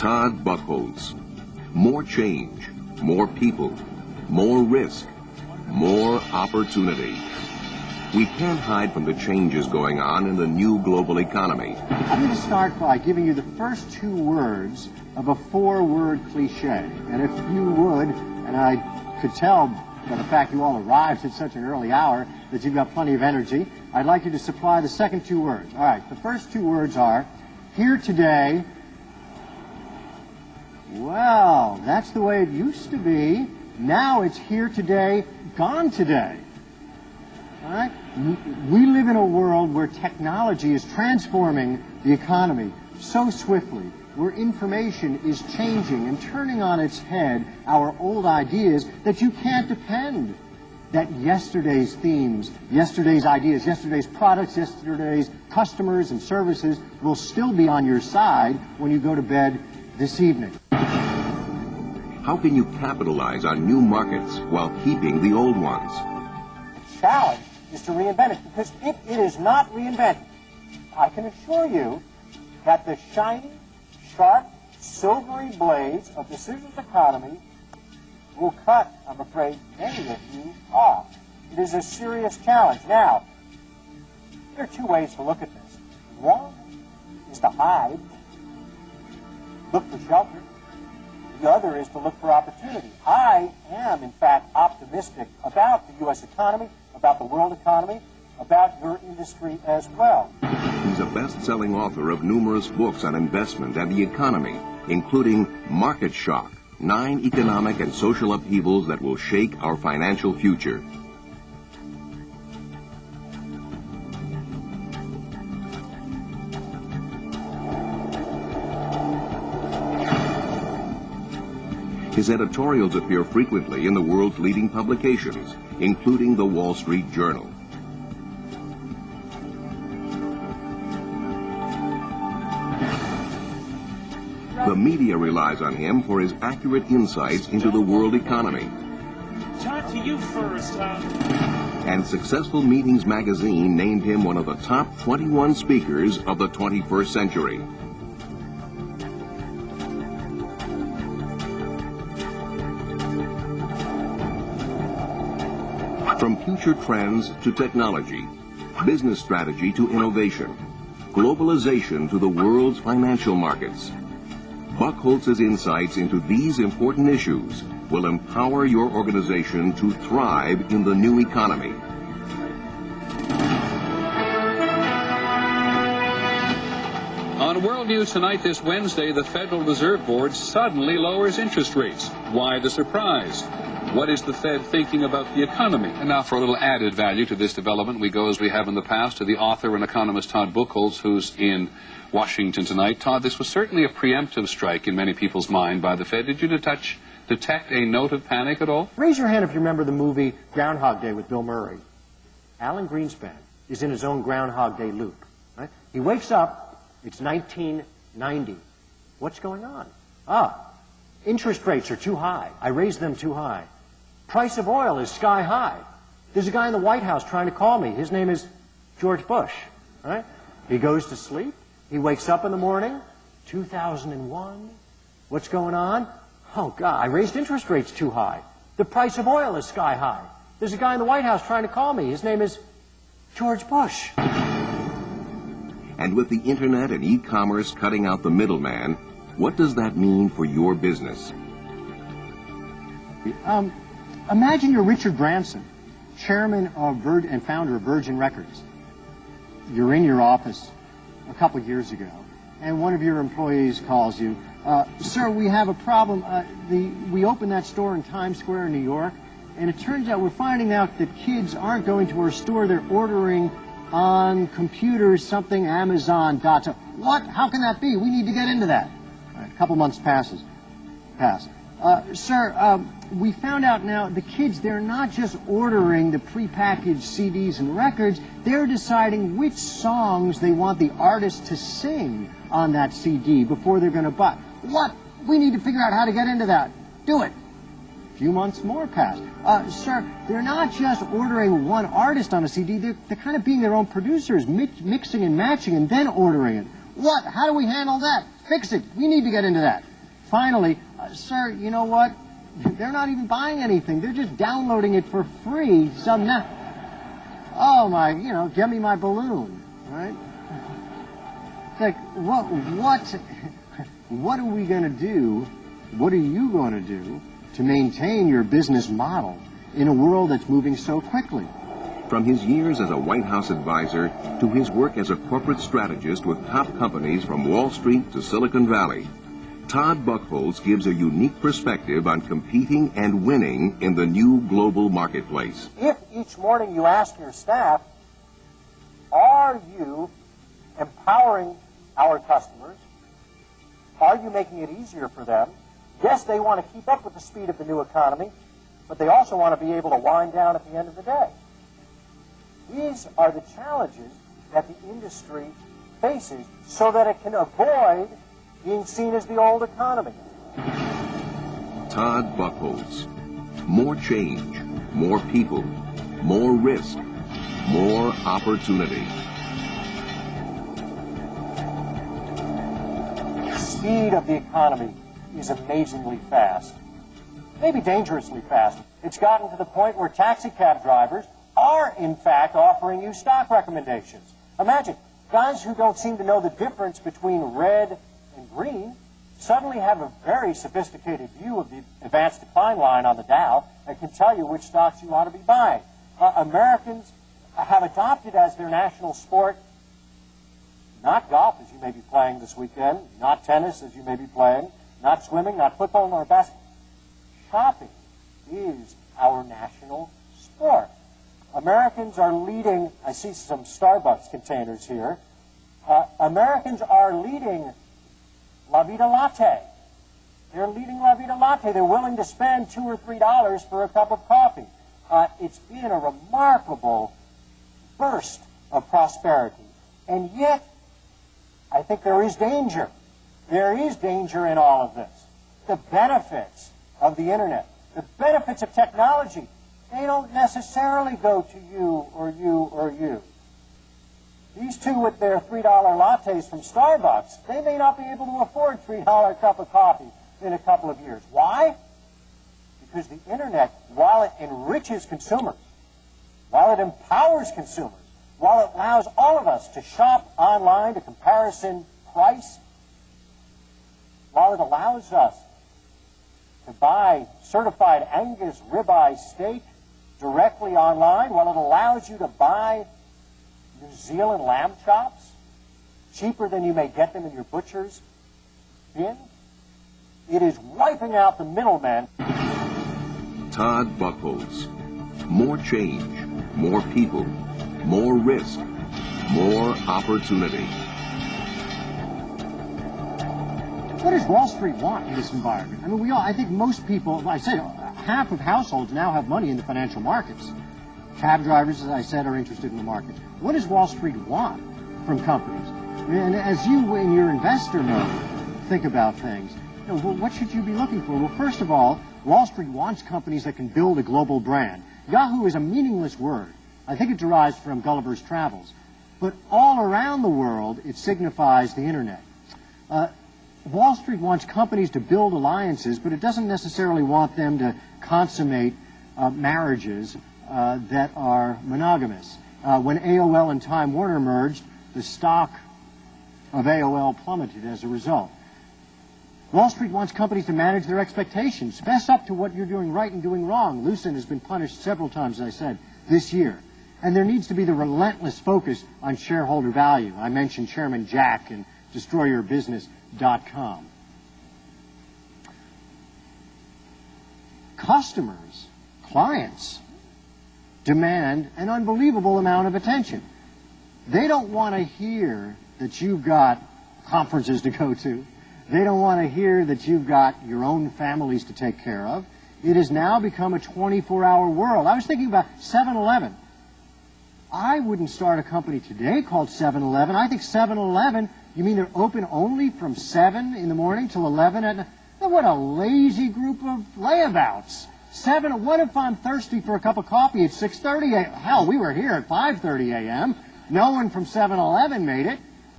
Todd Buchholz. More change, more people, more risk, more opportunity. We can't hide from the changes going on in the new global economy. I'm going to start by giving you the first two words of a four-word cliche. And if you would, and I could tell by the fact you all arrived at such an early hour that you've got plenty of energy, I'd like you to supply the second two words. All right, the first two words are, here today. Well, that's the way it used to be. Now it's here today, gone today. All right? We live in a world where technology is transforming the economy so swiftly, where information is changing and turning on its head our old ideas that you can't depend that yesterday's themes, yesterday's ideas, yesterday's products, yesterday's customers and services will still be on your side when you go to bed this evening. How can you capitalize on new markets while keeping the old ones? The challenge is to reinvent it, because if it is not reinvented, I can assure you that the shiny, sharp, silvery blades of the scissors economy will cut, I'm afraid, many of you off. It is a serious challenge. Now, there are two ways to look at this. One is to hide, look for shelter. The other is to look for opportunity. I am, in fact, optimistic about the U.S. economy, about the world economy, about your industry as well. He's a best-selling author of numerous books on investment and the economy, including Market Shock, 9 economic and social upheavals that will shake our financial future. His editorials appear frequently in the world's leading publications, including the Wall Street Journal. The media relies on him for his accurate insights into the world economy. Todd, to you first. And Successful Meetings magazine named him one of the top 21 speakers of the 21st century. From future trends to technology, business strategy to innovation, globalization to the world's financial markets, Buchholz's insights into these important issues will empower your organization to thrive in the new economy. On World News Tonight this Wednesday, the Federal Reserve Board suddenly lowers interest rates. Why the surprise? What is the Fed thinking about the economy? And now for a little added value to this development, we go as we have in the past to the author and economist Todd Buchholz, who's in Washington tonight. Todd, this was certainly a preemptive strike in many people's mind by the Fed. Did you detect a note of panic at all? Raise your hand if you remember the movie Groundhog Day with Bill Murray. Alan Greenspan is in his own Groundhog Day loop. Right? He wakes up, it's 1990. What's going on? Interest rates are too high. I raised them too high. Price of oil is sky high. There's a guy in the White House trying to call me. His name is George Bush. Right? He goes to sleep. He wakes up in the morning. 2001. What's going on? Oh, God, I raised interest rates too high. The price of oil is sky high. There's a guy in the White House trying to call me. His name is George Bush. And with the internet and e-commerce cutting out the middleman, what does that mean for your business? Imagine you're Richard Branson, chairman of and founder of Virgin Records. You're in your office a couple of years ago, and one of your employees calls you, sir, we have a problem. We opened that store in Times Square in New York, and it turns out we're finding out that kids aren't going to our store. They're ordering on computers something Amazon. What? How can that be? We need to get into that. All right, a couple months pass. Sir, we found out now the kids, they're not just ordering the prepackaged CDs and records, they're deciding which songs they want the artist to sing on that CD before they're going to buy. What? We need to figure out how to get into that. Do it. A few months more pass. Sir, they're not just ordering one artist on a CD, they're kind of being their own producers, mixing and matching and then ordering it. What? How do we handle that? Fix it. We need to get into that. Finally, sir, you know what? They're not even buying anything. They're just downloading it for free. Oh my, give me my balloon, right? It's like, what are we going to do? What are you going to do to maintain your business model in a world that's moving so quickly? From his years as a White House advisor to his work as a corporate strategist with top companies from Wall Street to Silicon Valley, Todd Buchholz gives a unique perspective on competing and winning in the new global marketplace. If each morning you ask your staff, are you empowering our customers? Are you making it easier for them? Yes, they want to keep up with the speed of the new economy, but they also want to be able to wind down at the end of the day. These are the challenges that the industry faces so that it can avoid being seen as the old economy. Todd Buchholz. More change, more people, more risk, more opportunity. The speed of the economy is amazingly fast, maybe dangerously fast. It's gotten to the point where taxi cab drivers are, in fact, offering you stock recommendations. Imagine, guys who don't seem to know the difference between red and green suddenly have a very sophisticated view of the advanced decline line on the Dow and can tell you which stocks you ought to be buying. Americans have adopted as their national sport not golf, as you may be playing this weekend, not tennis, as you may be playing, not swimming, not football, nor basketball. Shopping is our national sport. Americans are leading, I see some Starbucks containers here. Americans are leading La Vida Latte. They're leading La Vida Latte. They're willing to spend $2 or $3 for a cup of coffee. It's been a remarkable burst of prosperity. And yet, I think there is danger. There is danger in all of this. The benefits of the internet, the benefits of technology, they don't necessarily go to you or you or you. These two with their $3 lattes from Starbucks, they may not be able to afford a $3 cup of coffee in a couple of years. Why? Because the internet, while it enriches consumers, while it empowers consumers, while it allows all of us to shop online to comparison price, while it allows us to buy certified Angus ribeye steak directly online, while it allows you to buy New Zealand lamb chops cheaper than you may get them in your butcher's bin, it is wiping out the middlemen. Todd Buchholz. More change, more people, more risk, more opportunity. What does Wall Street want in this environment? I mean, I think most people, I say half of households now have money in the financial markets. Cab drivers, as I said, are interested in the market. What does Wall Street want from companies? And as you, in your investor mode, think about things, what should you be looking for? Well, first of all, Wall Street wants companies that can build a global brand. Yahoo is a meaningless word. I think it derives from Gulliver's Travels. But all around the world, it signifies the internet. Wall Street wants companies to build alliances, but it doesn't necessarily want them to consummate marriages that are monogamous. When AOL and Time Warner merged, the stock of AOL plummeted as a result. Wall Street wants companies to manage their expectations, fess up to what you're doing right and doing wrong. Lucent has been punished several times, as I said, this year. And there needs to be the relentless focus on shareholder value. I mentioned Chairman Jack and DestroyYourBusiness.com. Customers, clients, demand an unbelievable amount of attention. They don't want to hear that you've got conferences to go to. They don't want to hear that you've got your own families to take care of. It has now become a 24-hour world. I was thinking about 7-Eleven. I wouldn't start a company today called 7-Eleven. I think 7-Eleven, you mean they're open only from 7 in the morning till 11 at night? What a lazy group of layabouts. What if I'm thirsty for a cup of coffee at 6:30 a.m.? Hell, we were here at 5:30 a.m. No one from 7-Eleven made it.